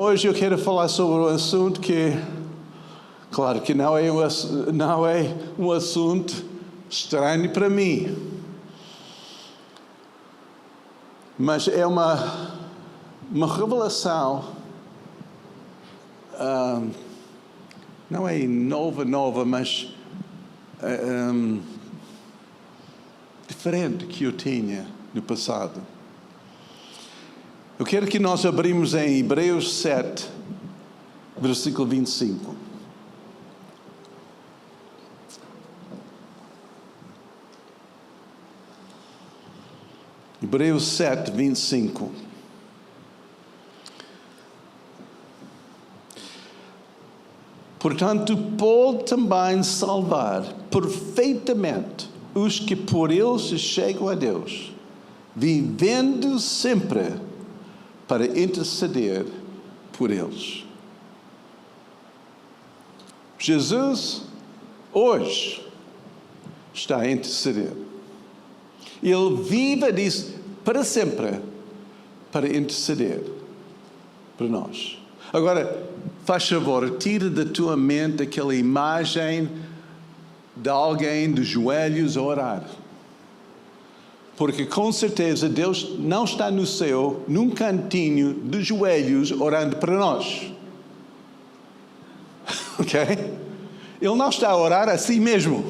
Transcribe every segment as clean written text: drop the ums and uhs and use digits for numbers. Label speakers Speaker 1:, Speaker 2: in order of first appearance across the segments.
Speaker 1: hoje eu quero falar sobre um assunto que, claro que não é um assunto estranho para mim, mas é uma revelação, não é nova, mas diferente que eu tinha no passado. Eu quero que nós abrimos em Hebreus 7, versículo 25. Hebreus 7, 25. Portanto, pode também salvar perfeitamente os que por ele se chegam a Deus, vivendo sempre para interceder por eles. Jesus, hoje, está a interceder. Ele vive, diz, para sempre, para interceder por nós. Agora, faz favor, tira da tua mente aquela imagem de alguém de joelhos a orar. Porque com certeza Deus não está no céu, num cantinho de joelhos, orando para nós. Ok? Ele não está a orar a si mesmo.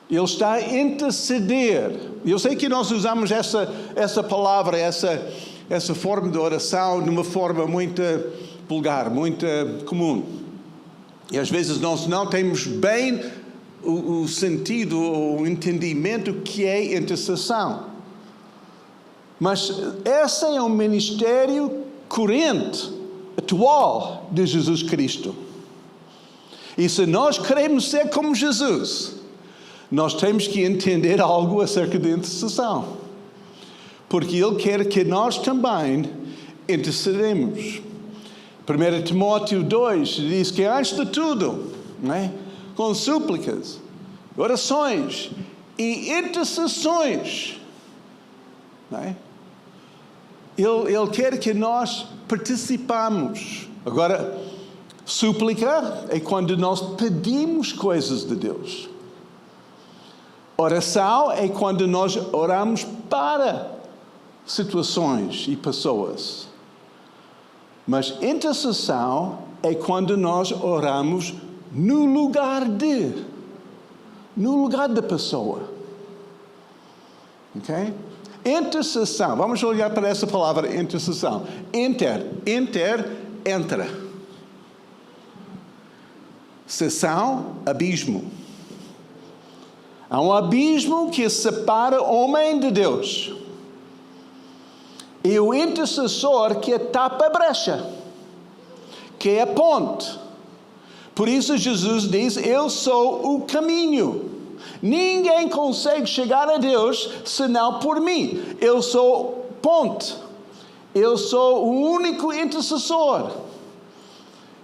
Speaker 1: Ele está a interceder. Eu sei que nós usamos essa palavra, essa forma de oração de uma forma muito vulgar, muito comum. E às vezes nós não temos bem o sentido, o entendimento que é intercessão. Mas esse é um ministério corrente, atual de Jesus Cristo. E se nós queremos ser como Jesus, nós temos que entender algo acerca da intercessão. Porque Ele quer que nós também intercedemos. 1 Timóteo 2 diz que antes de tudo, não é? Com súplicas, orações e intercessões, não é? Ele quer que nós participamos. Agora, súplica é quando nós pedimos coisas de Deus. Oração é quando nós oramos para situações e pessoas. Mas intercessão é quando nós oramos no lugar da pessoa. Ok? Intercessão. Vamos olhar para essa palavra intercessão. Entra. Sessão, abismo. Há um abismo que separa o homem de Deus. E o intercessor que tapa a brecha, que é a ponte. Por isso Jesus diz, eu sou o caminho. Ninguém consegue chegar a Deus senão por mim. Eu sou ponte. Eu sou o único intercessor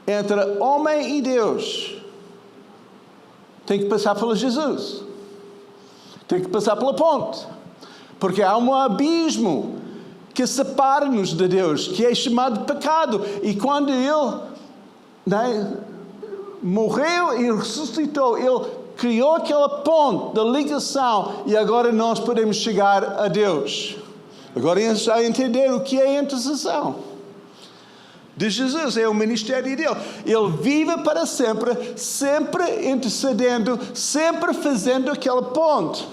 Speaker 1: entre homem e Deus. Tem que passar pelo Jesus. Tem que passar pela ponte. Porque há um abismo que separa-nos de Deus, que é chamado pecado. E quando Ele morreu e ressuscitou, Ele criou aquela ponte da ligação e agora nós podemos chegar a Deus. Agora está a entender o que é a intercessão de Jesus, é o ministério dele. Ele vive para sempre, sempre intercedendo, sempre fazendo aquela ponte.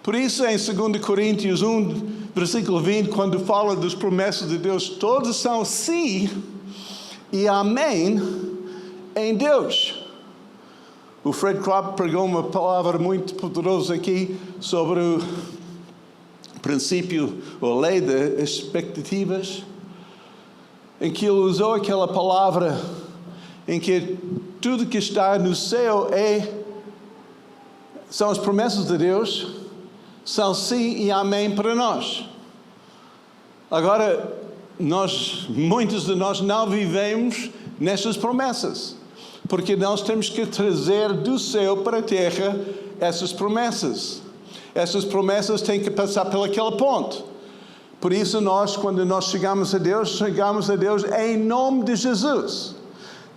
Speaker 1: Por isso, em 2 Coríntios 1, versículo 20, quando fala das promessas de Deus, todas são sim e amém em Deus. O Fred Kropp pregou uma palavra muito poderosa aqui sobre o princípio, ou lei das expectativas, em que ele usou aquela palavra em que tudo que está no céu são as promessas de Deus, são sim e amém para nós. Agora, muitos de nós não vivemos nessas promessas, porque nós temos que trazer do céu para a terra essas promessas. Essas promessas têm que passar pelaquela ponte. Por isso quando nós chegamos a Deus em nome de Jesus.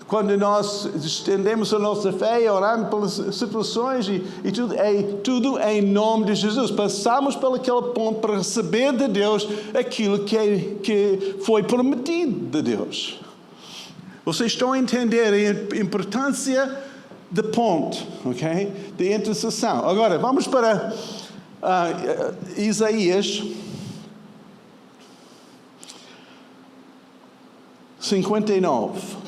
Speaker 1: Quando nós estendemos a nossa fé, orando pelas situações e tudo em nome de Jesus. Passamos por aquele ponto para receber de Deus aquilo que foi prometido de Deus. Vocês estão a entender a importância do ponto, ok? De intercessão. Agora, vamos para Isaías 59.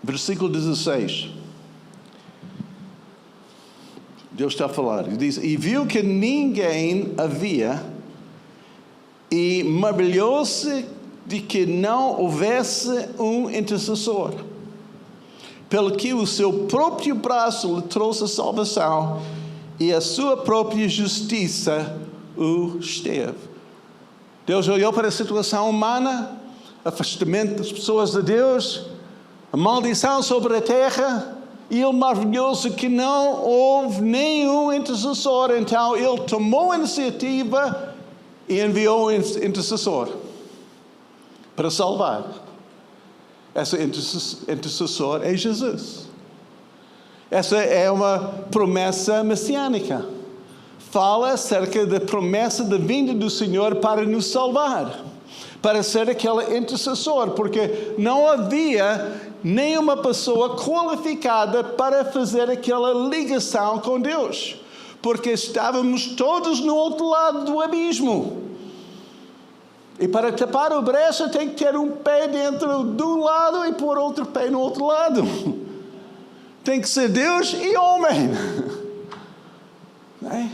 Speaker 1: Versículo 16. Deus está a falar. Ele diz: e viu que ninguém havia, e maravilhou-se de que não houvesse um intercessor, pelo que o seu próprio braço lhe trouxe a salvação, e a sua própria justiça o esteve. Deus olhou para a situação humana, afastamento das pessoas de Deus, a maldição sobre a terra, e ele maravilhou-se que não houve nenhum intercessor. Então ele tomou a iniciativa e enviou um intercessor para salvar. Esse intercessor é Jesus. Essa é uma promessa messiânica. Fala acerca da promessa da vinda do Senhor para nos salvar, para ser aquele intercessor, porque não havia nenhuma pessoa qualificada para fazer aquela ligação com Deus, porque estávamos todos no outro lado do abismo. E para tapar a brecha tem que ter um pé dentro de um lado e pôr outro pé no outro lado. Tem que ser Deus e homem. Não é?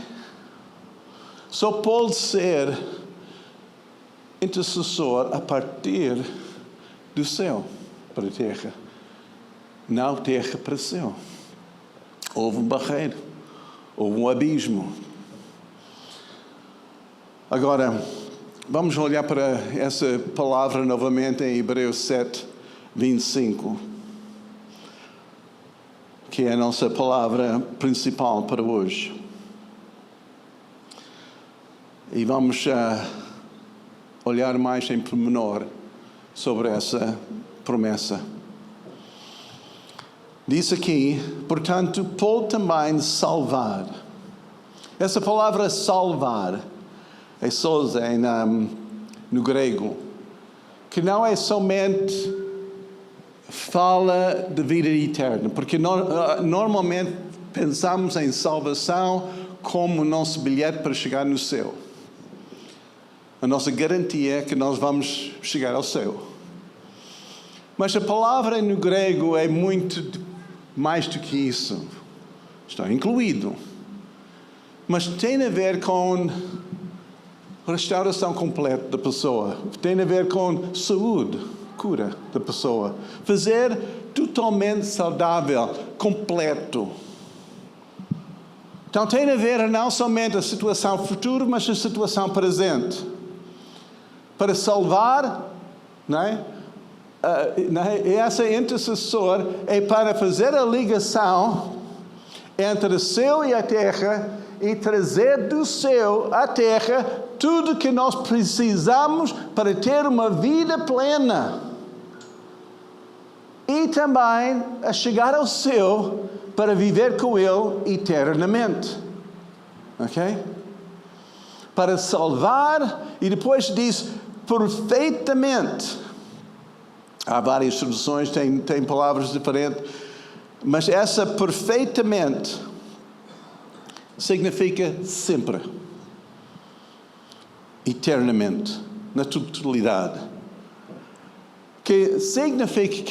Speaker 1: Só pode ser intercessor a partir do céu para a terra, não terra para o céu. Houve um barreiro, houve um abismo. Agora, vamos olhar para essa palavra novamente em Hebreus 7, 25, que é a nossa palavra principal para hoje. E vamos olhar mais em pormenor sobre essa promessa. Diz aqui, portanto, pode também salvar. Essa palavra salvar é sozo no grego, que não é somente fala de vida eterna, porque normalmente pensamos em salvação como o nosso bilhete para chegar no céu. A nossa garantia é que nós vamos chegar ao céu. Mas a palavra no grego é muito mais do que isso. Está incluído. Mas tem a ver com restauração completa da pessoa. Tem a ver com saúde, cura da pessoa. Fazer totalmente saudável, completo. Então tem a ver não somente a situação futura, mas a situação presente. Para salvar, não é? Esse intercessor é para fazer a ligação entre o céu e a terra e trazer do céu à terra tudo que nós precisamos para ter uma vida plena. E também a chegar ao céu para viver com Ele eternamente. Ok? Para salvar, e depois diz perfeitamente. Há várias traduções, tem palavras diferentes, mas essa perfeitamente significa sempre, eternamente, na totalidade. Que significa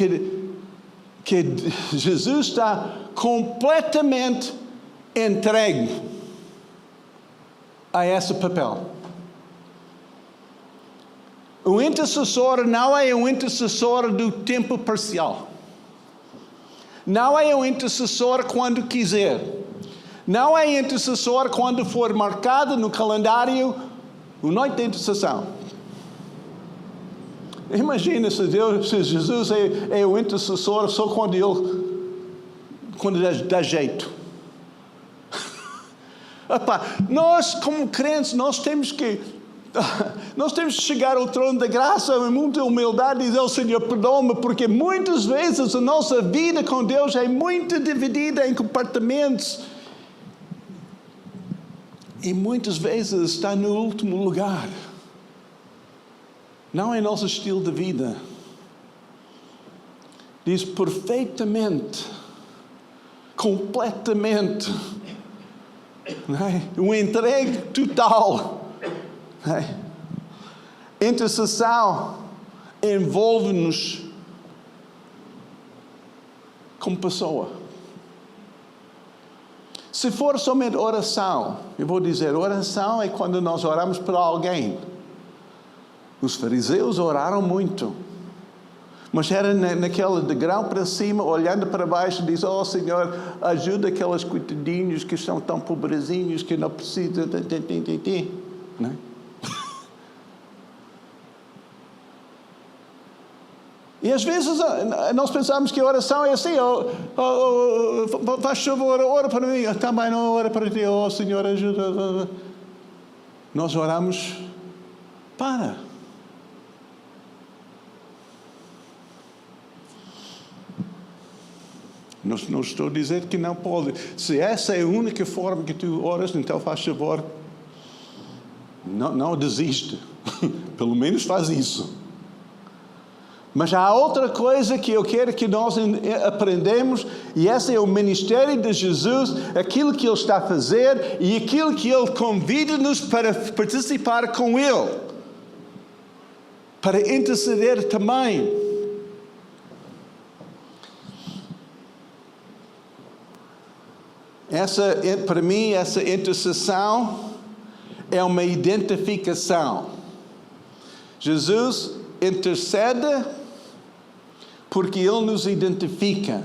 Speaker 1: que Jesus está completamente entregue a esse papel. O intercessor não é um intercessor do tempo parcial. Não é um intercessor quando quiser. Não é intercessor quando for marcado no calendário a noite de intercessão. Imagina se Jesus é o intercessor só quando dá jeito. Epá, nós, como crentes, nós temos que chegar ao trono da graça em muita humildade e dizer ao Senhor, perdoa-me, porque muitas vezes a nossa vida com Deus é muito dividida em compartimentos. E muitas vezes está no último lugar. Não é nosso estilo de vida. Diz perfeitamente, completamente, não é? Um entregue total. Não é? Intercessão envolve-nos como pessoa. Se for somente oração, eu vou dizer, oração é quando nós oramos para alguém. Os fariseus oraram muito. Mas era naquele degrau para cima, olhando para baixo, diz, oh Senhor, ajuda aqueles coitadinhos que estão tão pobrezinhos, que não precisam, não é? E às vezes nós pensamos que a oração é assim, faz favor, ora para mim, também não ora para ti, oh Senhor, ajuda. Nós oramos para. Não estou a dizer que não pode. Se essa é a única forma que tu oras, então faz favor, não desiste. Pelo menos faz isso. Mas há outra coisa que eu quero que nós aprendamos, e esse é o ministério de Jesus, aquilo que Ele está a fazer e aquilo que Ele convida-nos para participar com Ele, para interceder também. Para mim, essa intercessão é uma identificação. Jesus intercede porque Ele nos identifica.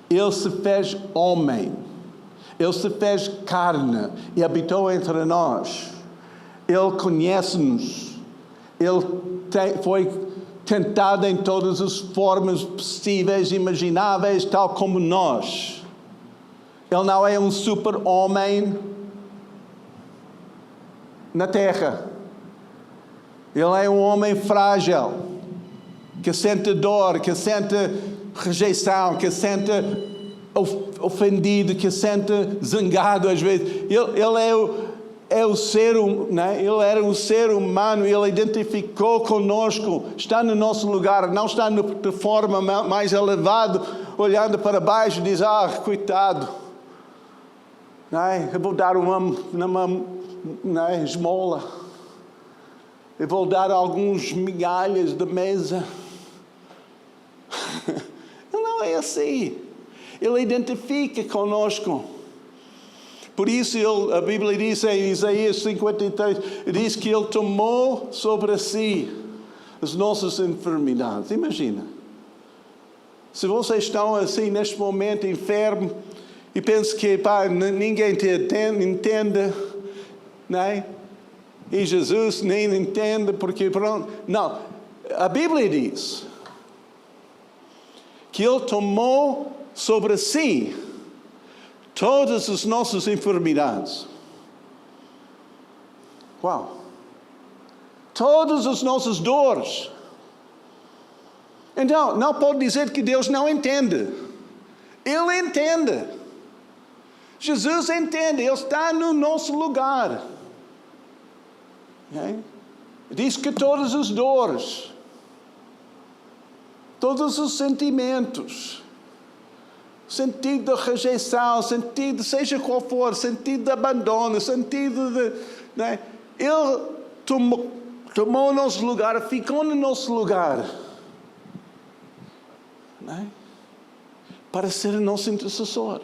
Speaker 1: Ele se fez homem. Ele se fez carne e habitou entre nós. Ele conhece-nos. Ele foi tentado em todas as formas possíveis, imagináveis, tal como nós. Ele não é um super-homem na terra. Ele é um homem frágil, que sente dor, que sente rejeição, que sente ofendido, que sente zangado às vezes. Ele é o ser humano, né? Ele era um ser humano, Ele identificou conosco, está no nosso lugar, não está de forma mais elevada, olhando para baixo e diz, coitado. Eu vou dar uma esmola. Eu vou dar alguns migalhas da mesa. Não é assim. Ele identifica conosco. Por isso a Bíblia diz em Isaías 53, diz que Ele tomou sobre si as nossas enfermidades. Imagina. Se vocês estão assim neste momento enfermo, e penso que ninguém te entende, não é? E Jesus nem entende porque pronto. Não, a Bíblia diz que Ele tomou sobre si todas as nossas enfermidades. Uau! Todas as nossas dores. Então, não pode dizer que Deus não entende. Ele entende. Jesus entende, Ele está no nosso lugar. Okay? Diz que todas as dores, todos os sentimentos, sentido de rejeição, sentido, seja qual for, sentido de abandono, sentido de... Né? Ele tomou o nosso lugar, ficou no nosso lugar. Né? Para ser o nosso intercessor.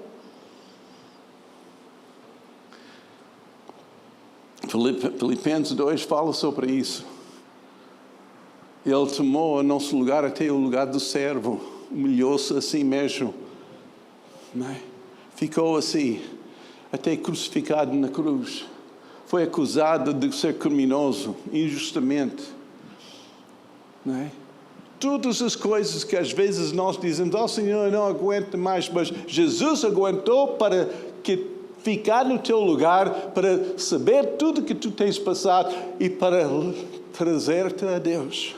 Speaker 1: Filipenses 2 fala sobre isso. Ele tomou o nosso lugar até o lugar do servo. Humilhou-se a si mesmo. Não é? Ficou assim, até crucificado na cruz. Foi acusado de ser criminoso, injustamente. Não é? Todas as coisas que às vezes nós dizemos, oh Senhor, eu não aguento mais, mas Jesus aguentou para ficar no teu lugar, para saber tudo que tu tens passado e para trazer-te a Deus.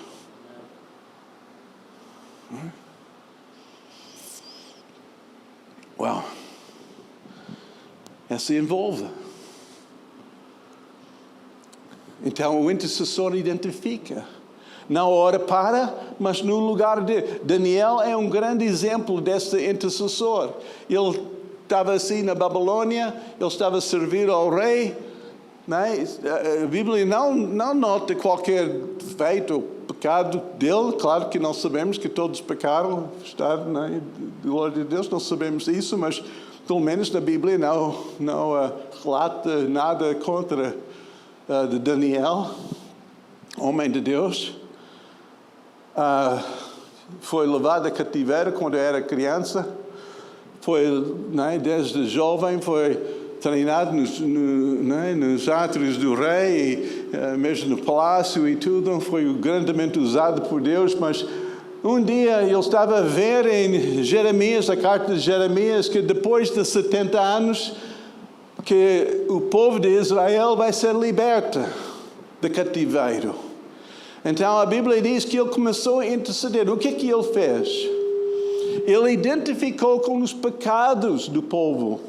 Speaker 1: Uau! Essa envolve. Então o intercessor identifica. Não ora para, mas no lugar de. Daniel é um grande exemplo desse intercessor. Ele estava assim na Babilônia, ele estava a servir ao rei. Né? A Bíblia não nota qualquer defeito ou pecado dele. Claro que nós sabemos que todos pecaram, está, né? Glória a Deus, não sabemos isso, mas pelo menos na Bíblia não relata nada contra de Daniel, homem de Deus. Foi levado a cativeiro quando era criança, foi, né, desde jovem, foi treinado nos átrios do rei, mesmo no palácio e tudo, foi grandemente usado por Deus, mas um dia ele estava a ver em Jeremias, a carta de Jeremias, que depois de 70 anos, que o povo de Israel vai ser liberto do cativeiro. Então a Bíblia diz que ele começou a interceder. O que ele fez? Ele identificou com os pecados do povo.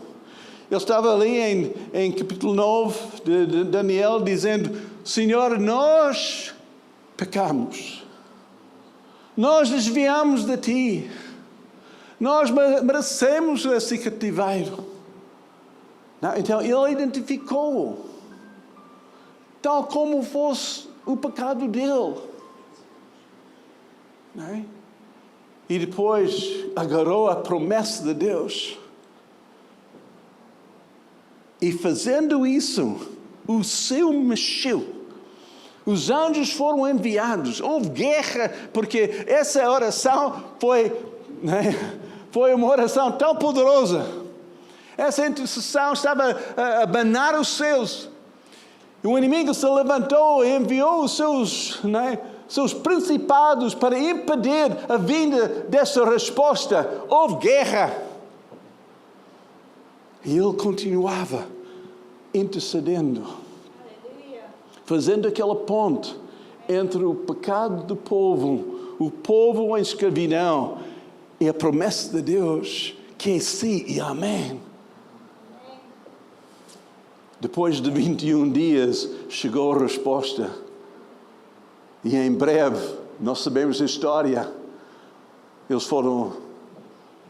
Speaker 1: Ele estava ali em capítulo 9 de Daniel dizendo, Senhor, nós pecamos. Nós desviamos de Ti. Nós merecemos esse cativeiro. Então ele identificou, tal como fosse o pecado dele. Não é? E depois agarrou a promessa de Deus. E fazendo isso, o céu mexeu. Os anjos foram enviados. Houve guerra, porque essa oração foi uma oração tão poderosa. Essa intercessão estava a abanar os céus. O inimigo se levantou e enviou os seus principados para impedir a vinda dessa resposta. Houve guerra. E ele continuava intercedendo. Fazendo aquela ponte entre o pecado do povo, o povo em escravidão, e a promessa de Deus, que é sim e amém. Depois de 21 dias, chegou a resposta. E em breve, nós sabemos a história, eles foram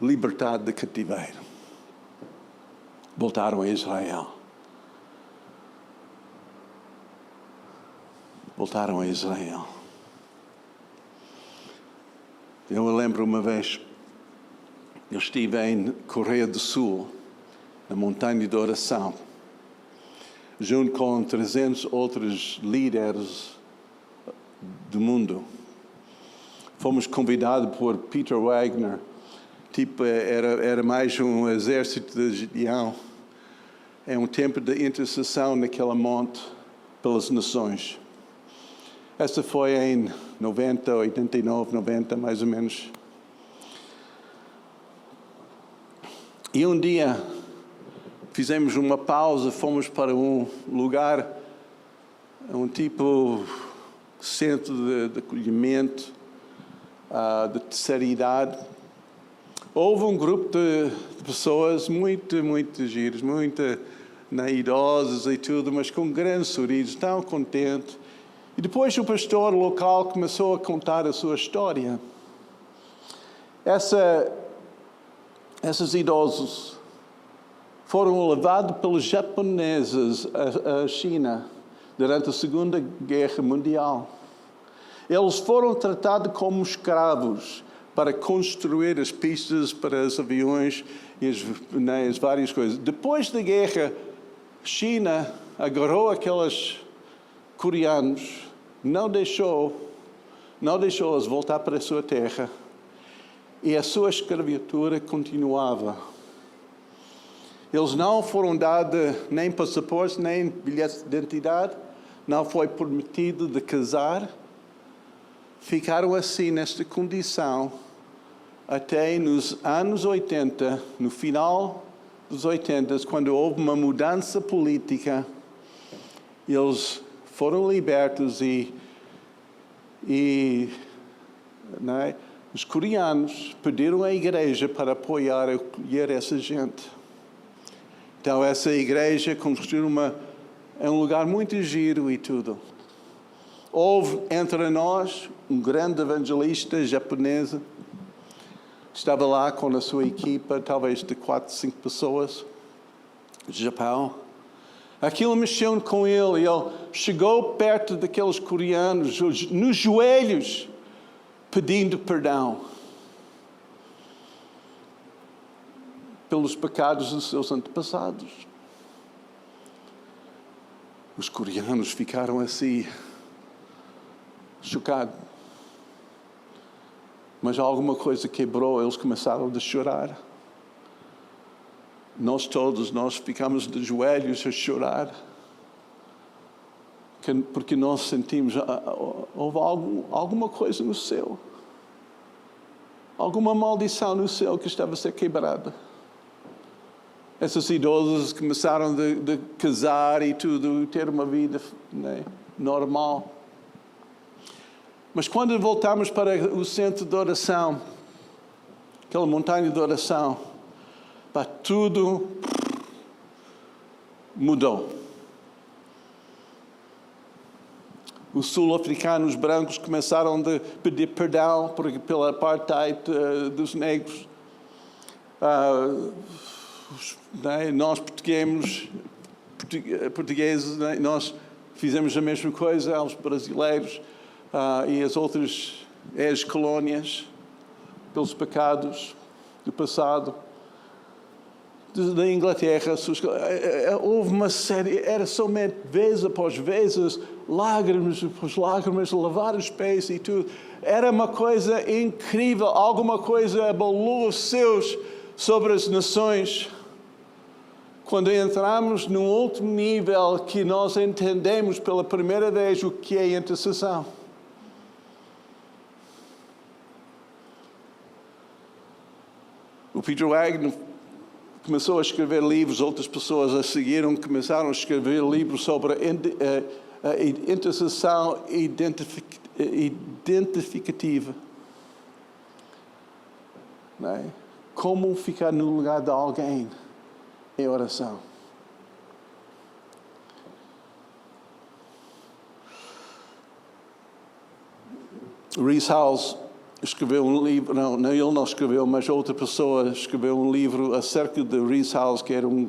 Speaker 1: libertados do cativeiro. Voltaram a Israel. Voltaram a Israel. Eu me lembro uma vez, eu estive em Coreia do Sul, na montanha de oração, junto com 300 outros líderes do mundo. Fomos convidados por Peter Wagner, era mais um exército de Gideão. É um tempo de intercessão naquela monte pelas nações. Essa foi em 90, 89, 90, mais ou menos. E um dia fizemos uma pausa, fomos para um lugar, um tipo centro de acolhimento de terceira idade. Houve um grupo de pessoas muito giros, muito idosas e tudo, mas com grandes sorrisos, tão contentes. E depois o pastor local começou a contar a sua história. Esses idosos foram levados pelos japoneses à China durante a Segunda Guerra Mundial. Eles foram tratados como escravos para construir as pistas para os aviões e as várias coisas. Depois da guerra, a China agarrou aqueles coreanos, não deixou-os voltar para a sua terra, e a sua escravatura continuava. Eles não foram dados nem passaportes, nem bilhetes de identidade, não foi permitido de casar. ficaram assim, nesta condição, até nos anos 80, no final dos 80, quando houve uma mudança política, eles foram libertos e né, os coreanos pediram à igreja para apoiar e acolher essa gente. Então essa igreja construiu um lugar muito giro e tudo. Houve entre nós um grande evangelista japonês, estava lá com a sua equipa, talvez de 4, 5 pessoas, do Japão. Aquilo mexeu com ele, e ele chegou perto daqueles coreanos, nos joelhos, pedindo perdão pelos pecados dos seus antepassados. Os coreanos ficaram assim, chocados. Mas alguma coisa quebrou, eles começaram a chorar. Nós ficamos de joelhos a chorar. Porque nós sentimos, houve alguma coisa no céu. Alguma maldição no céu que estava a ser quebrada. Essas idosas começaram de casar e tudo, ter uma vida, né, normal. Mas quando voltamos para o centro de oração, aquela montanha de oração, tudo mudou. Os sul-africanos brancos começaram a pedir perdão pela apartheid dos negros. Nós portugueses, nós fizemos a mesma coisa aos brasileiros e as outras ex-colônias pelos pecados do passado. Da Inglaterra, houve uma série, era somente vez após vezes, lágrimas após lágrimas, lavar os pés e tudo. Era uma coisa incrível, alguma coisa abalou os céus sobre as nações. Quando entramos num outro nível que nós entendemos pela primeira vez o que é intercessão. O Peter Wagner começou a escrever livros, outras pessoas a seguiram, começaram a escrever livros sobre a intercessão identificativa. Não é? Como ficar no lugar de alguém em oração. Rees Howells escreveu um livro, não, ele não escreveu, mas outra pessoa escreveu um livro acerca de Rees Howells, que era um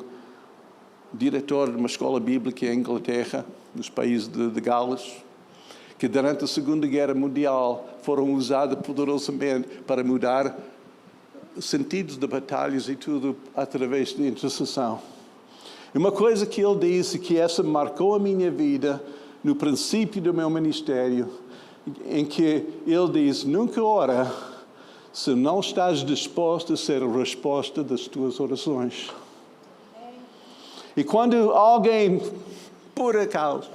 Speaker 1: diretor de uma escola bíblica em Inglaterra, nos países de Gales, que durante a Segunda Guerra Mundial foram usados poderosamente para mudar sentidos de batalhas e tudo através de intercessão. E uma coisa que ele disse, que essa marcou a minha vida no princípio do meu ministério, em que ele diz, nunca ora se não estás disposto a ser a resposta das tuas orações. E quando alguém, por acaso,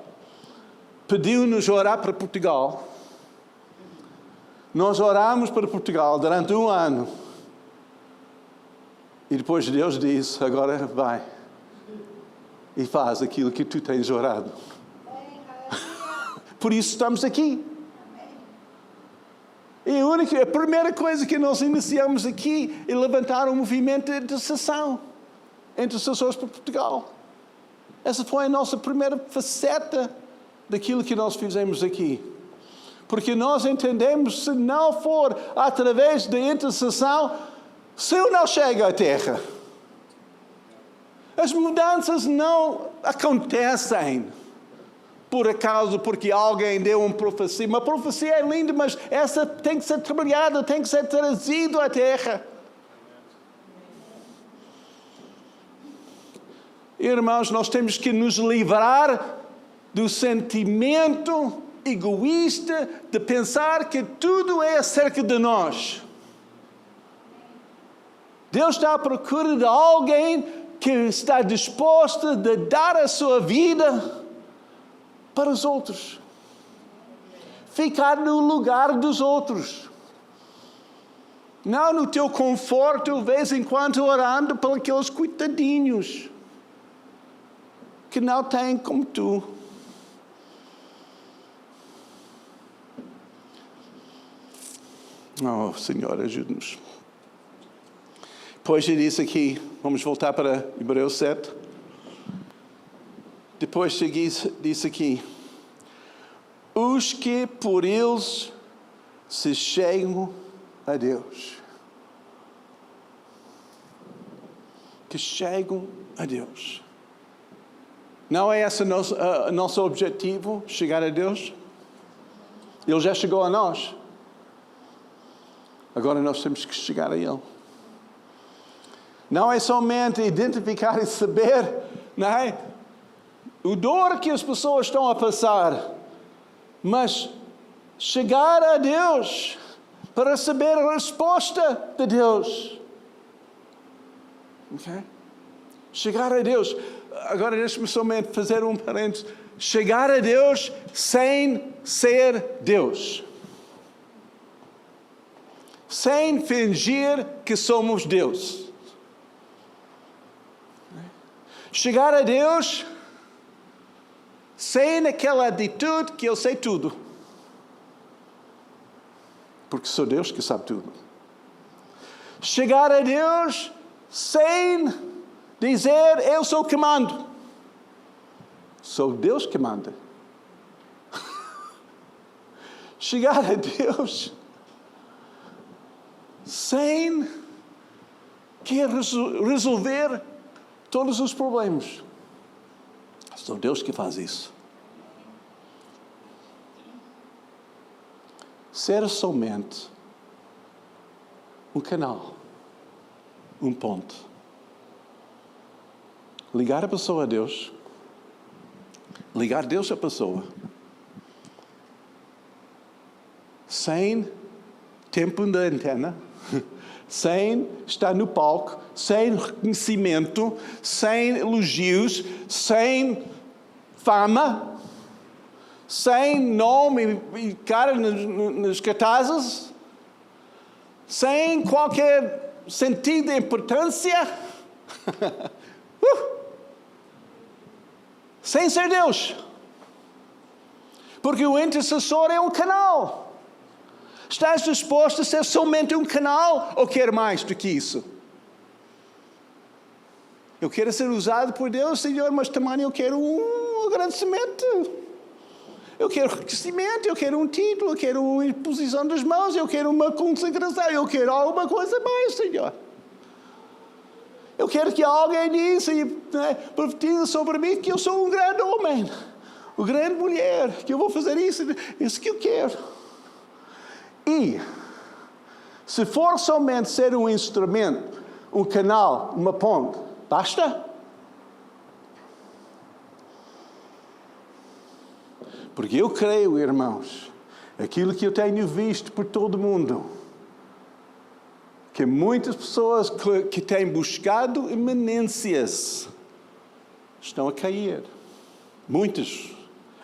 Speaker 1: pediu-nos orar para Portugal, nós oramos para Portugal durante 1 ano. E depois Deus disse, agora vai e faz aquilo que tu tens orado. Por isso estamos aqui. E a primeira coisa que nós iniciamos aqui é levantar um movimento de intercessão. Intercessores para Portugal. Essa foi a nossa primeira faceta daquilo que nós fizemos aqui. Porque nós entendemos, se não for através da intercessão, o céu não chega à terra. As mudanças não acontecem por acaso, porque alguém deu uma profecia. Uma profecia é linda, mas essa tem que ser trabalhada, tem que ser trazida à terra. Irmãos, nós temos que nos livrar do sentimento egoísta de pensar que tudo é acerca de nós. Deus está à procura de alguém que está disposto a dar a sua vida para os outros. ficar no lugar dos outros. Não no teu conforto, de vez em quando orando por aqueles coitadinhos que não têm como tu. Oh, Senhor, ajude-nos. Depois ele diz aqui, vamos voltar para Hebreus 7. Depois diz aqui, os que por eles se chegam a Deus. Que chegam a Deus. Não é esse nosso objetivo, chegar a Deus? Ele já chegou a nós. Agora nós temos que chegar a Ele. Não é somente identificar e saber, não é? O dor que as pessoas estão a passar, mas chegar a Deus para saber a resposta de Deus. Okay? Chegar a Deus. Agora deixe-me somente fazer um parênteses. Chegar a Deus sem ser Deus. Sem fingir que somos Deus. Chegar a Deus sem aquela atitude que eu sei tudo. Porque sou Deus que sabe tudo. Chegar a Deus sem dizer eu sou que mando. Sou Deus que manda. Chegar a Deus sem querer resolver todos os problemas. Sou Deus que faz isso. Ser somente um canal, um ponto. Ligar a pessoa a Deus, ligar Deus à pessoa, sem tempo de antena, sem estar no palco, sem reconhecimento, sem elogios, sem fama, sem nome e cara nos cartazes, sem qualquer sentido de importância, sem ser Deus. Porque o intercessor é um canal. Estás disposto a ser somente um canal ou quer mais do que isso? Eu quero ser usado por Deus, Senhor, mas também eu quero um agradecimento. Eu quero reconhecimento, eu quero um título, eu quero uma imposição das mãos, eu quero uma consagração, eu quero alguma coisa mais, Senhor. Eu quero que alguém diga e profetize sobre mim que eu sou um grande homem, uma grande mulher, que eu vou fazer isso que eu quero. E, se for somente ser um instrumento, um canal, uma ponte, basta? Porque eu creio, irmãos, aquilo que eu tenho visto por todo o mundo, que muitas pessoas que têm buscado eminências estão a cair. Muitos.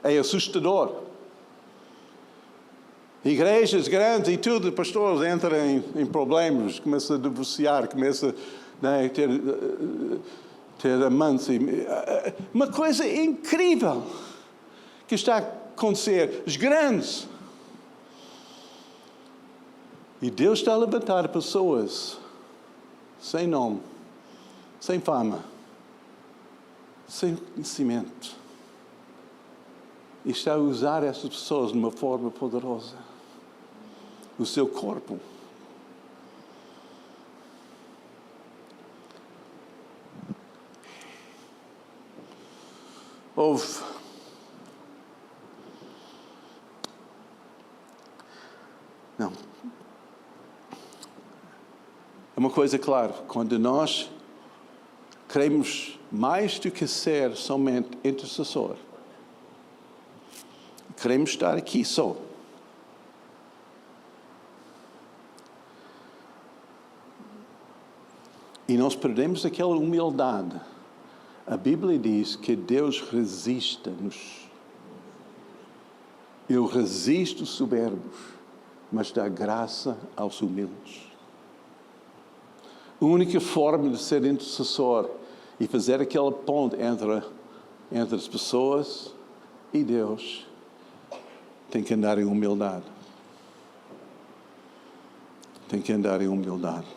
Speaker 1: É assustador. Igrejas grandes e tudo, pastores entram em problemas, começam a divorciar, começam a ter amantes. Uma coisa incrível que está a acontecer. Os grandes. E Deus está a levantar pessoas sem nome, sem fama, sem conhecimento. E está a usar essas pessoas de uma forma poderosa. O seu corpo. Houve não. É uma coisa clara, quando nós queremos mais do que ser somente intercessor, queremos estar aqui só. E nós perdemos aquela humildade. A Bíblia diz que Deus resiste-nos. Eu resisto os soberbos, mas dá graça aos humildes. A única forma de ser intercessor e fazer aquela ponte entre as pessoas e Deus tem que andar em humildade. Tem que andar em humildade.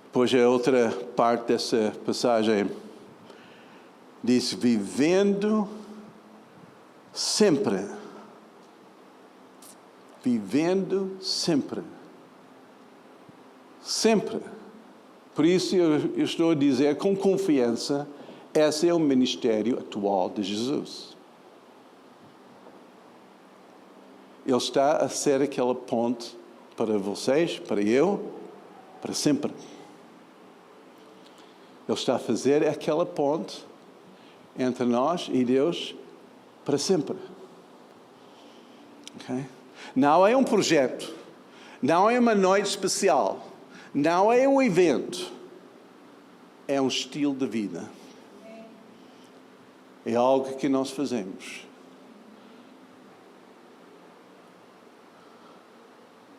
Speaker 1: Depois a outra parte dessa passagem diz: vivendo sempre. Vivendo sempre. Sempre. Por isso eu estou a dizer com confiança, esse é o ministério atual de Jesus. Ele está a ser aquela ponte para vocês, para eu, para sempre. Ele está a fazer aquela ponte entre nós e Deus para sempre. Okay? Não é um projeto, não é uma noite especial, não é um evento, é um estilo de vida. É algo que nós fazemos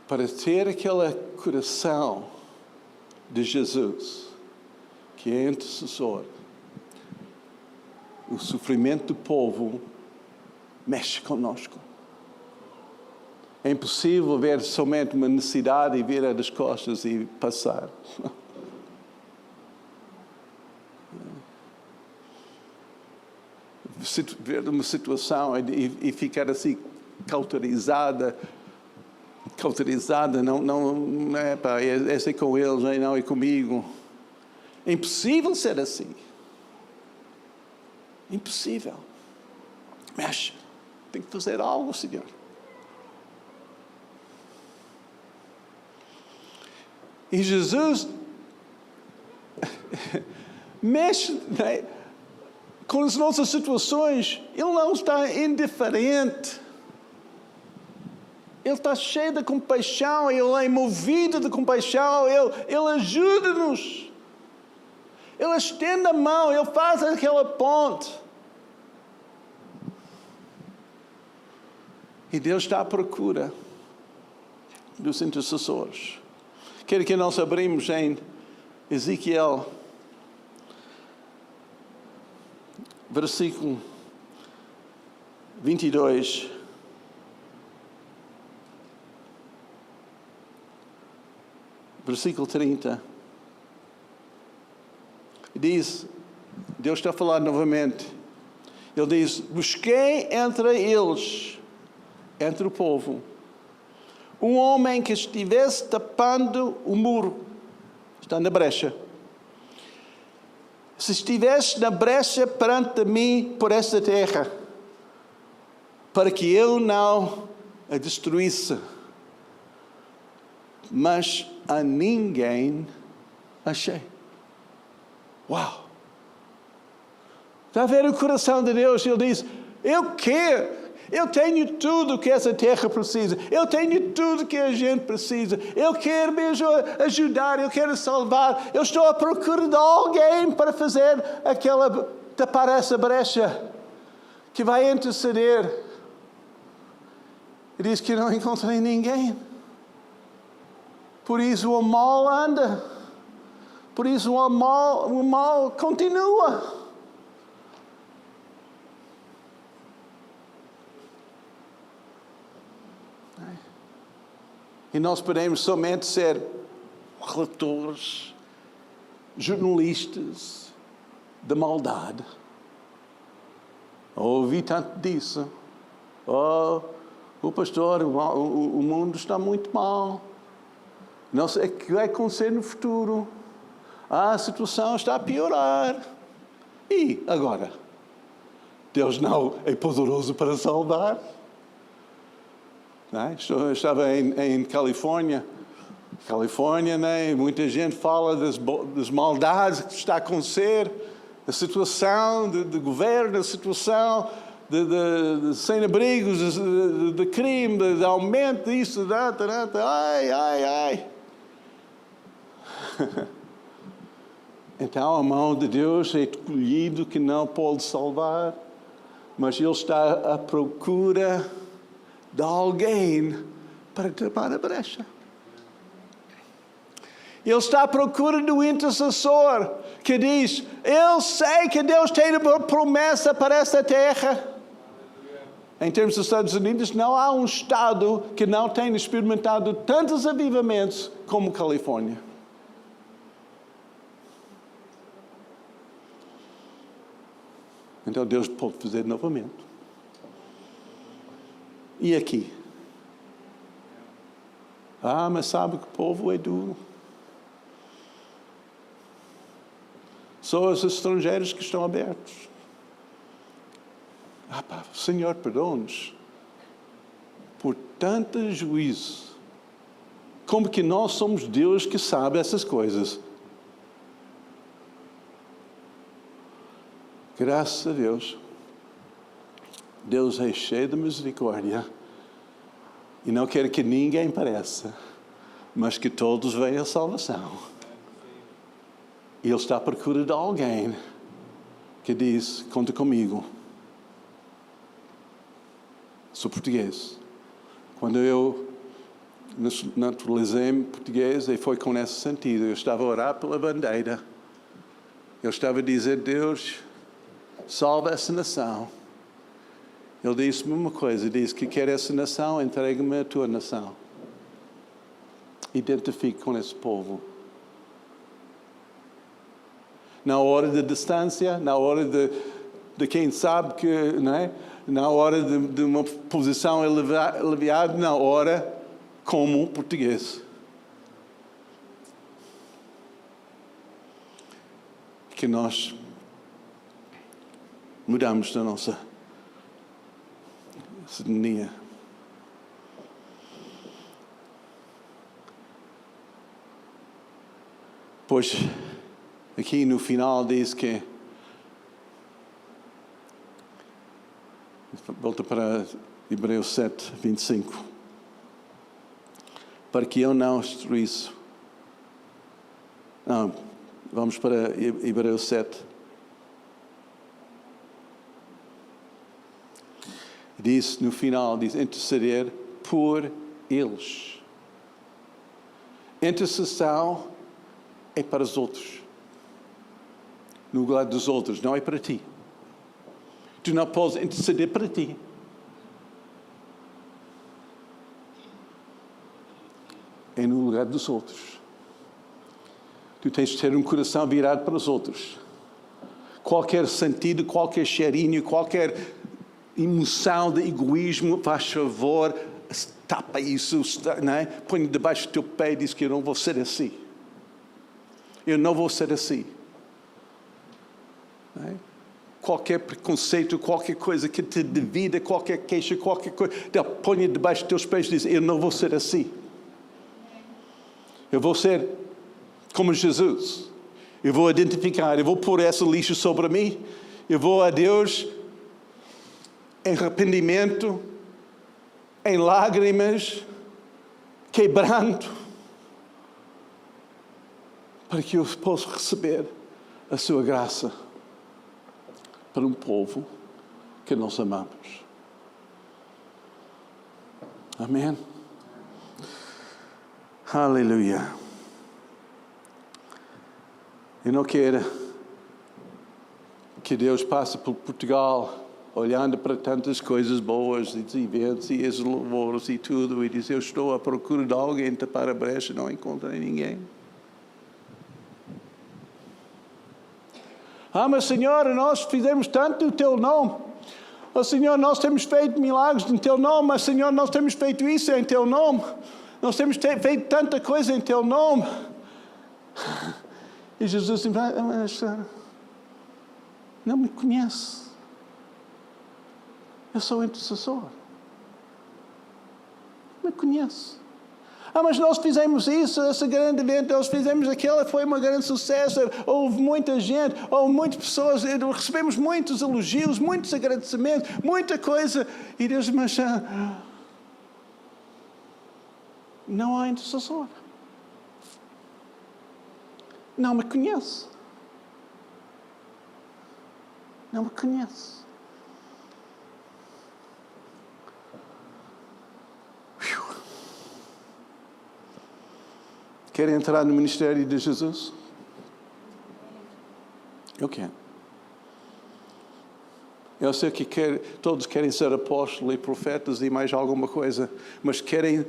Speaker 1: para ter aquele coração de Jesus, que é intercessor. O sofrimento do povo mexe conosco. É impossível ver somente uma necessidade e virar das costas e passar. Ver uma situação e ficar assim cauterizada, não é pá, é assim com eles, não é comigo. É impossível ser assim. Impossível. Mexe. Tem que fazer algo, Senhor. E Jesus mexe, né, com as nossas situações. Ele não está indiferente. Ele está cheio de compaixão. Ele é movido de compaixão. Ele ajuda-nos. Ele estende a mão. Ele faz aquela ponte. E Deus está à procura dos intercessores. Quero que nós abrimos em Ezequiel, versículo 22. Versículo 30. Diz, Deus está a falar novamente. Ele diz: busquei entre eles, entre o povo, um homem que estivesse tapando o muro. Está na brecha. Se estivesse na brecha perante mim por esta terra, para que eu não a destruísse, mas a ninguém achei. Uau! Está a ver o coração de Deus? Ele diz: eu quero. Eu tenho tudo que essa terra precisa. Eu tenho tudo que a gente precisa. Eu quero mesmo ajudar. Eu quero salvar. Eu estou à procura de alguém para fazer tapar essa brecha, que vai interceder. E diz que não encontrei ninguém. Por isso o mal anda. Por isso o mal continua. E nós podemos somente ser relatores, jornalistas da maldade. Ouvi tanto disso. O pastor, o mundo está muito mal. Não sei o que vai acontecer no futuro. A situação está a piorar. E agora? Deus não é poderoso para salvar? Eu estava em Califórnia, né? Muita gente fala das maldades que está a acontecer, a situação de governo, a situação de sem-abrigos, de crime, de aumento disso, ai. Então a mão de Deus é escolhido que não pode salvar. Mas Ele está à procura de alguém para tapar a brecha. Ele está à procura do intercessor que diz: eu sei que Deus tem uma promessa para esta terra. Em termos dos Estados Unidos, não há um estado que não tenha experimentado tantos avivamentos como Califórnia. Então Deus pode fazer novamente. E aqui? Mas sabe que o povo é duro. Só os estrangeiros que estão abertos. Senhor, perdoa-nos por tanto juízo. Como que nós somos Deus que sabe essas coisas? Graças a Deus, Deus é cheio de misericórdia e não quer que ninguém pereça, mas que todos venham à salvação. E Ele está à procura de alguém que diz: conta comigo. Sou português. Quando eu naturalizei-me português, e foi com esse sentido. Eu estava a orar pela bandeira. Eu estava a dizer: Deus, salva essa nação. Ele disse-me uma coisa, disse que quer essa nação, entregue-me a tua nação. Identifique com esse povo. Na hora da distância, na hora de quem sabe que, não é? Na hora de uma posição elevada, na hora como português. Que nós mudamos da nossa cidadania. Pois, aqui no final diz que volta para Hebreus 7, 25. Para que eu não destruísse. Não, vamos para Hebreus 7. Diz no final, diz interceder por eles. Intercessão é para os outros. No lugar dos outros, não é para ti. Tu não podes interceder para ti. É no lugar dos outros. Tu tens de ter um coração virado para os outros. Qualquer sentido, qualquer cheirinho, qualquer emoção de egoísmo, faz favor, tapa isso, não é? Põe debaixo do teu pé e diz que eu não vou ser assim. Eu não vou ser assim. Não é? Qualquer preconceito, qualquer coisa que te divida, qualquer queixa, qualquer coisa, põe debaixo dos teus pés e diz: eu não vou ser assim. Eu vou ser como Jesus. Eu vou identificar, eu vou pôr esse lixo sobre mim. Eu vou a Deus em arrependimento, em lágrimas, quebranto, para que eu possa receber a sua graça para um povo que nós amamos. Amém? Aleluia. Eu não quero que Deus passe por Portugal olhando para tantas coisas boas, e eventos, e os louvores e tudo, e diz: eu estou à procura de alguém tapar a brecha, não encontrei ninguém. Mas Senhor, nós fizemos tanto no Teu nome. Senhor, nós temos feito milagres em Teu nome, mas Senhor, nós temos feito isso em Teu nome. Nós temos feito tanta coisa em Teu nome. E Jesus disse: mas não me conhece. Eu sou intercessor. Me conhece. Mas nós fizemos isso, esse grande evento, nós fizemos aquilo, foi um grande sucesso, houve muita gente, houve muitas pessoas, recebemos muitos elogios, muitos agradecimentos, muita coisa. E Deus diz: mas não há intercessor. Não me conhece. Não me conhece. Quer entrar no ministério de Jesus? Eu quero. Eu sei que todos querem ser apóstolos e profetas e mais alguma coisa, mas querem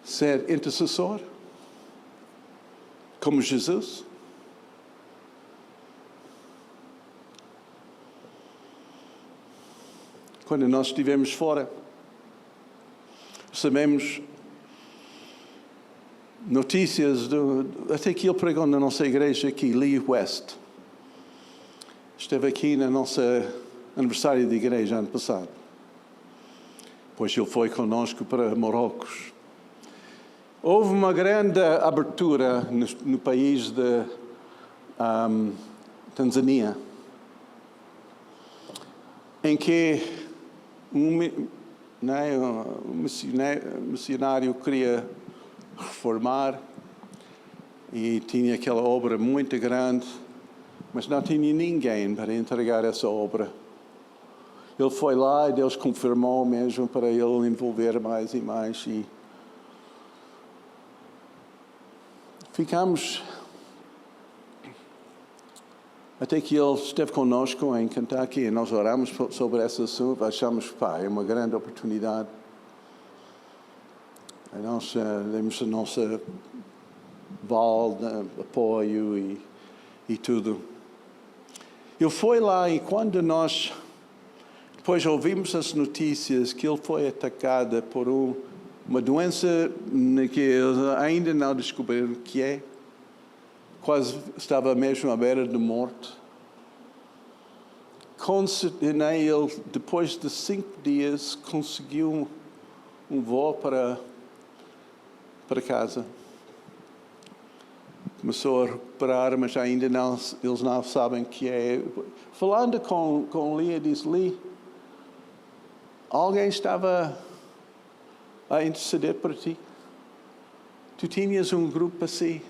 Speaker 1: ser intercessor? Como Jesus? Quando nós estivemos fora, recebemos notícias até que ele pregou na nossa igreja aqui, Lee West. Esteve aqui no nosso aniversário de igreja ano passado. Depois ele foi conosco para Marrocos. Houve uma grande abertura no país de Tanzânia, em que um missionário queria reformar e tinha aquela obra muito grande, mas não tinha ninguém para entregar essa obra. Ele foi lá e Deus confirmou mesmo para ele envolver mais e mais. E ficamos até que ele esteve conosco em Kentucky e nós oramos sobre esse assunto. Achamos que é uma grande oportunidade. Nós demos a nossa val de apoio e tudo. Ele foi lá e quando nós depois ouvimos as notícias que ele foi atacado por uma doença que eles ainda não descobriram o que é, quase estava mesmo à beira de morte. Ele, depois de 5 dias, conseguiu um voo para casa. Começou a recuperar, mas ainda não, eles não sabem o que é. Falando com Lee, disse, Lee, alguém estava a interceder por ti. Tu tinhas um grupo assim,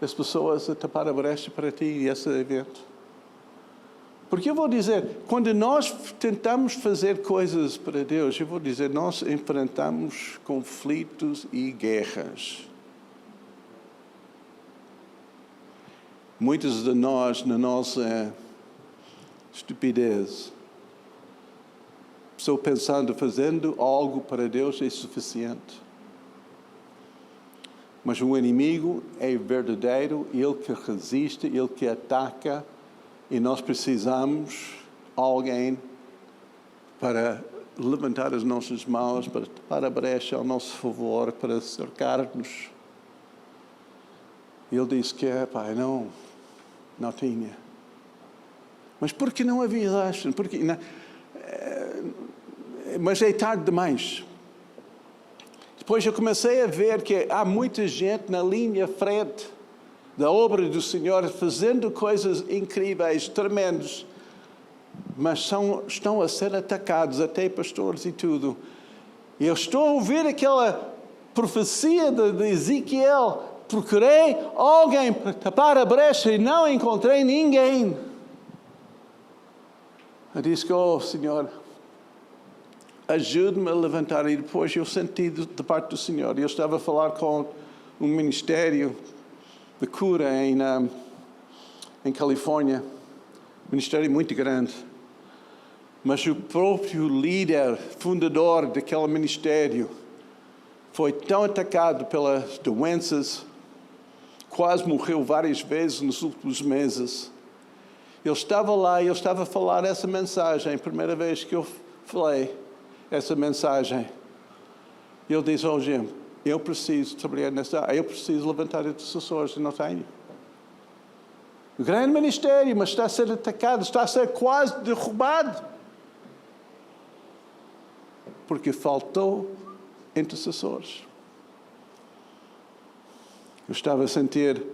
Speaker 1: das pessoas a tapar a brecha para ti e esse evento. Porque eu vou dizer, quando nós tentamos fazer coisas para Deus, eu vou dizer, nós enfrentamos conflitos e guerras. Muitos de nós, na nossa estupidez, estou pensando, fazendo algo para Deus é suficiente. Mas o inimigo é verdadeiro, ele que resiste, ele que ataca, e nós precisamos de alguém para levantar as nossas mãos, para tapar a brecha ao nosso favor, para cercar-nos. Ele disse que, pai, não tinha. Mas por que não avisaste? Mas é tarde demais. Depois eu comecei a ver que há muita gente na linha frente da obra do Senhor fazendo coisas incríveis, tremendas, mas estão a ser atacados, até pastores e tudo. E eu estou a ouvir aquela profecia de Ezequiel, procurei alguém para tapar a brecha e não encontrei ninguém. Eu disse que, Senhor, ajude-me a levantar. E depois eu senti de parte do Senhor. Eu estava a falar com um ministério de cura em Califórnia. Um ministério muito grande. Mas o próprio líder, fundador daquele ministério, foi tão atacado pelas doenças, quase morreu várias vezes nos últimos meses. Ele estava lá e eu estava a falar essa mensagem, a primeira vez que eu falei essa mensagem. Ele disse, Jim, eu preciso trabalhar nessa área, eu preciso levantar intercessores, e não tenho. O grande ministério, mas está a ser atacado, está a ser quase derrubado. Porque faltou intercessores. Eu estava a sentir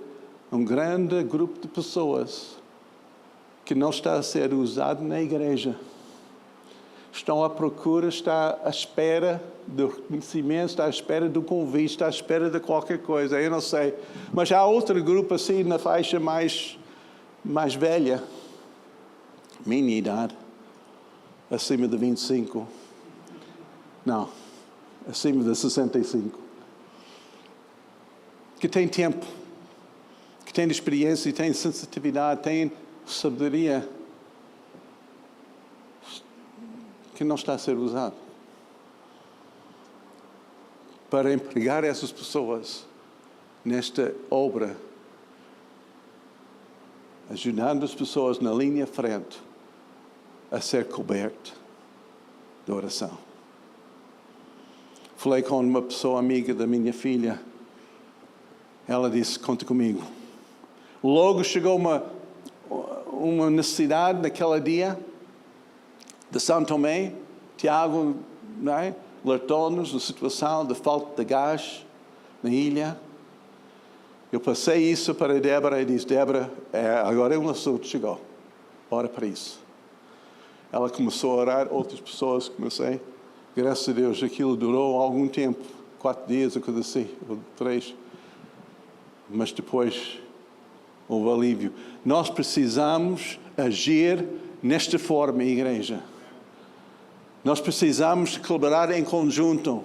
Speaker 1: um grande grupo de pessoas que não está a ser usado na igreja. Estão à procura, está à espera do reconhecimento, está à espera do convite, está à espera de qualquer coisa, eu não sei. Mas há outro grupo assim na faixa mais velha, minha idade, acima de 25. Não, acima de 65. que têm tempo, que têm experiência, têm sensitividade, têm sabedoria, que não está a ser usado para empregar essas pessoas nesta obra, ajudando as pessoas na linha frente a ser coberto de oração. Falei com uma pessoa amiga da minha filha. Ela disse, conta comigo. Logo chegou uma necessidade naquele dia de São Tomé. Tiago, não é? Alertou-nos da situação de falta de gás na ilha. Eu passei isso para a Débora e disse, Débora, agora é um assunto que chegou. Ora para isso. Ela começou a orar, outras pessoas comecei. Graças a Deus, aquilo durou algum tempo. 4 dias, ou coisa assim, ou 3. Mas depois houve alívio. Nós precisamos agir nesta forma, igreja. Nós precisamos colaborar em conjunto.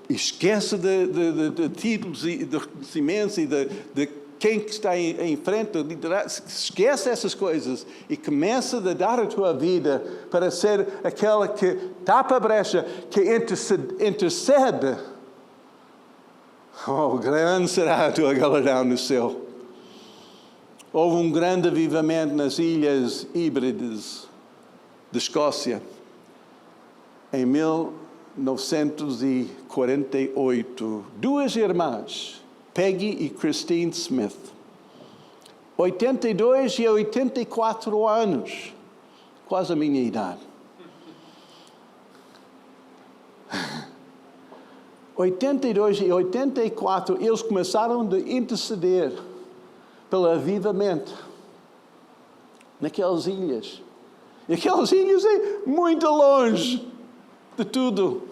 Speaker 1: Esquece de títulos e de reconhecimentos e de quem que está em frente, esquece essas coisas e começa a dar a tua vida para ser aquela que tapa a brecha, que intercede. Oh, grande será a tua galardão no céu. Houve um grande avivamento nas Ilhas Híbridas de Escócia em 1948. 2 irmãs, Peggy e Christine Smith, 82 e 84 anos, quase a minha idade. 82 e 84, eles começaram a interceder pelo avivamento naquelas ilhas. E aquelas ilhas é muito longe de tudo.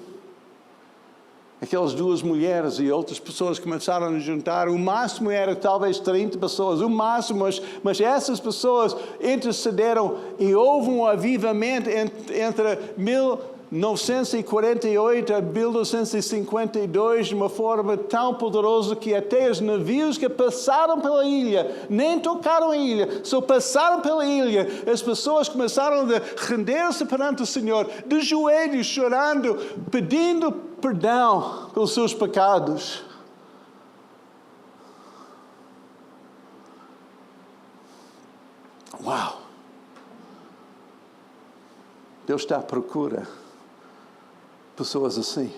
Speaker 1: Aquelas 2 mulheres e outras pessoas começaram a juntar. O máximo era talvez 30 pessoas. O máximo, mas essas pessoas intercederam e houve um avivamento entre 1948 a 1952 de uma forma tão poderosa que até os navios que passaram pela ilha, nem tocaram a ilha, só passaram pela ilha, as pessoas começaram a render-se perante o Senhor, de joelhos, chorando, pedindo perdão pelos seus pecados. Uau! Deus está à procura pessoas assim.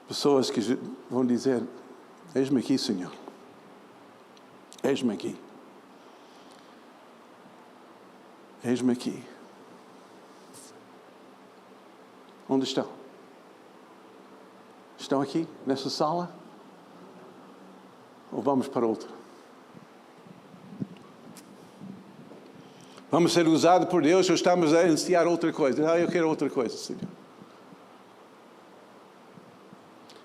Speaker 1: Pessoas que vão dizer, eis-me aqui, Senhor. Eis-me aqui. Eis-me aqui. Onde estão? Estão aqui, nessa sala? Ou vamos para outra? Vamos ser usados por Deus ou estamos a ansiar outra coisa? Não, eu quero outra coisa, Senhor.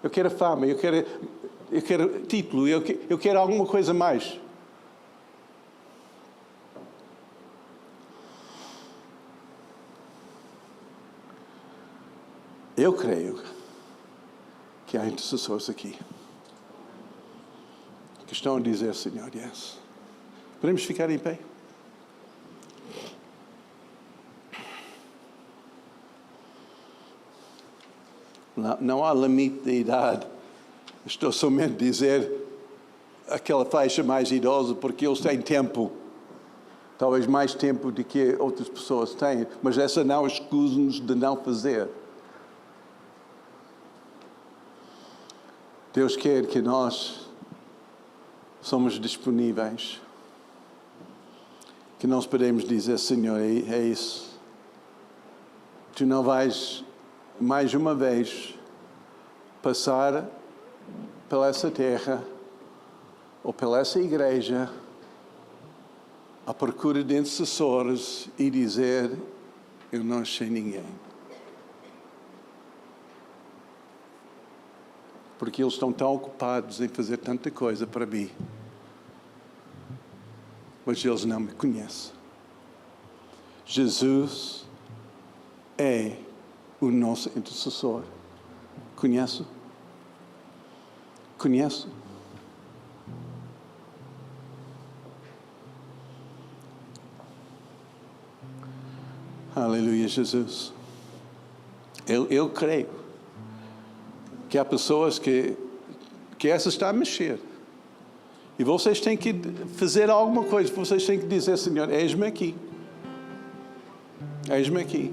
Speaker 1: Eu quero fama, eu quero título, eu quero alguma coisa mais. Eu creio que há intercessores aqui que estão a dizer, Senhor, yes. Podemos ficar em pé? Não há limite de idade. Estou somente a dizer aquela faixa mais idosa porque eles têm tempo. Talvez mais tempo do que outras pessoas têm. Mas essa não escusa-nos de não fazer. Deus quer que nós somos disponíveis. Que nós podemos dizer, Senhor, é isso. Tu não vais mais uma vez passar pela essa terra ou pela essa igreja à procura de intercessores e dizer, eu não achei ninguém. Porque eles estão tão ocupados em fazer tanta coisa para mim. Mas eles não me conhecem. Jesus é o nosso intercessor. Conheço? Conheço? Aleluia, Jesus. Eu creio que há pessoas que essa está a mexer. E vocês têm que fazer alguma coisa. Vocês têm que dizer, Senhor, eis-me aqui. Eis-me aqui.